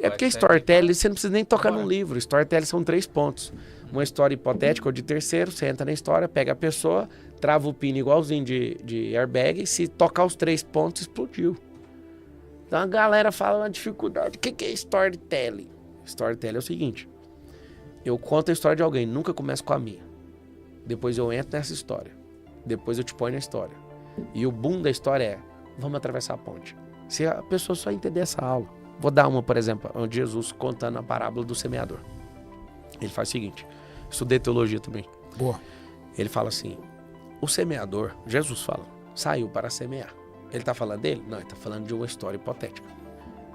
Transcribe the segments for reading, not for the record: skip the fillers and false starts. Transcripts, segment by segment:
É porque storytelling, você não precisa nem tocar num livro. Storytelling são 3 pontos. Uma história hipotética ou de terceiro, você entra na história, pega a pessoa, trava o pino igualzinho de airbag, se tocar os 3 pontos, explodiu. Então a galera fala uma dificuldade. O que é storytelling? Storytelling é o seguinte: eu conto a história de alguém, nunca começo com a minha. Depois eu entro nessa história. Depois eu te ponho na história. E o boom da história é, vamos atravessar a ponte. Se a pessoa só entender essa aula. Vou dar uma, por exemplo, onde Jesus contando a parábola do semeador. Ele faz o seguinte, estudei teologia também. Boa. Ele fala assim, o semeador, Jesus fala, saiu para semear. Ele está falando dele? Não, ele está falando de uma história hipotética.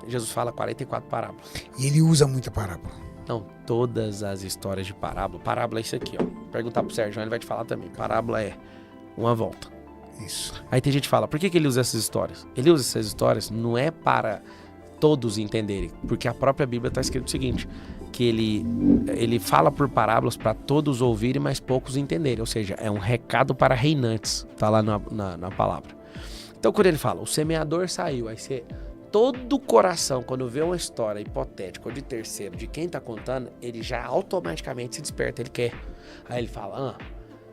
Jesus fala 44 parábolas. E ele usa muita parábola. Não, todas as histórias de parábola. Parábola é isso aqui, ó. Perguntar pro Sérgio, ele vai te falar também. Parábola é uma volta. Isso. Aí tem gente que fala, por que ele usa essas histórias? Ele usa essas histórias não é para todos entenderem, porque a própria Bíblia está escrito o seguinte, que ele fala por parábolas para todos ouvirem, mas poucos entenderem. Ou seja, é um recado para reinantes, tá lá na palavra. Então quando ele fala, o semeador saiu, aí você... Todo coração, quando vê uma história hipotética ou de terceiro, de quem tá contando, ele já automaticamente se desperta, ele quer. Aí ele fala,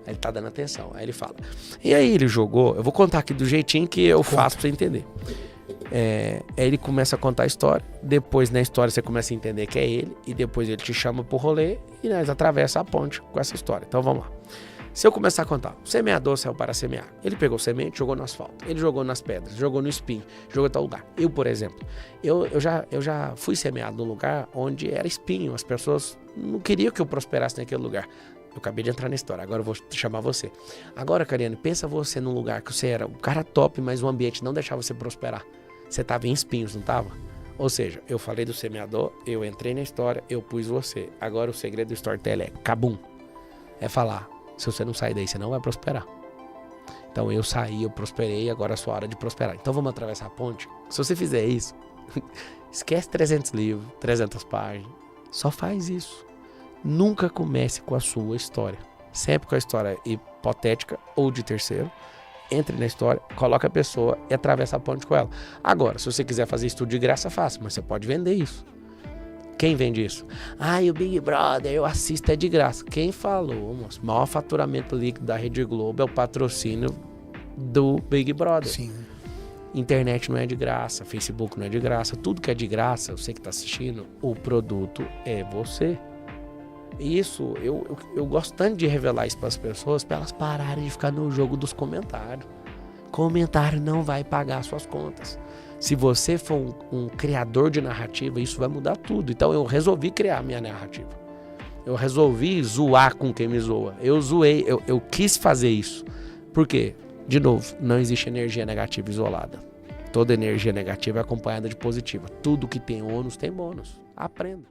ele tá dando atenção. Aí ele fala, e aí ele jogou, eu vou contar aqui do jeitinho que eu faço pra você entender. Aí ele começa a contar a história, depois na história você começa a entender que é ele, e depois ele te chama pro rolê, e nós atravessa a ponte com essa história. Então vamos lá. Se eu começar a contar, o semeador saiu para semear. Ele pegou semente, jogou no asfalto. Ele jogou nas pedras, jogou no espinho, jogou em tal lugar. Eu, por exemplo, eu já fui semeado num lugar onde era espinho. As pessoas não queriam que eu prosperasse naquele lugar. Eu acabei de entrar na história, agora eu vou chamar você. Agora, Cariane, pensa você num lugar que você era um cara top, mas o ambiente não deixava você prosperar. Você estava em espinhos, não estava? Ou seja, eu falei do semeador, eu entrei na história, eu pus você. Agora o segredo do storytelling é cabum. É falar... Se você não sair daí, você não vai prosperar. Então eu saí, eu prosperei, agora é a sua hora de prosperar. Então vamos atravessar a ponte? Se você fizer isso, esquece 300 livros, 300 páginas. Só faz isso. Nunca comece com a sua história. Sempre com a história hipotética ou de terceiro. Entre na história, coloca a pessoa e atravessa a ponte com ela. Agora, se você quiser fazer estudo de graça, faça, mas você pode vender isso. Quem vende isso? E o Big Brother, eu assisto, é de graça. Quem falou, moço? O maior faturamento líquido da Rede Globo é o patrocínio do Big Brother. Sim. Internet não é de graça, Facebook não é de graça. Tudo que é de graça, você que está assistindo, o produto é você. E isso, eu gosto tanto de revelar isso para as pessoas, para elas pararem de ficar no jogo dos comentários. Comentário não vai pagar suas contas. Se você for um criador de narrativa, isso vai mudar tudo. Então eu resolvi criar minha narrativa. Eu resolvi zoar com quem me zoa. Eu zoei, eu quis fazer isso. Por quê? De novo, não existe energia negativa isolada. Toda energia negativa é acompanhada de positiva. Tudo que tem ônus tem bônus. Aprenda.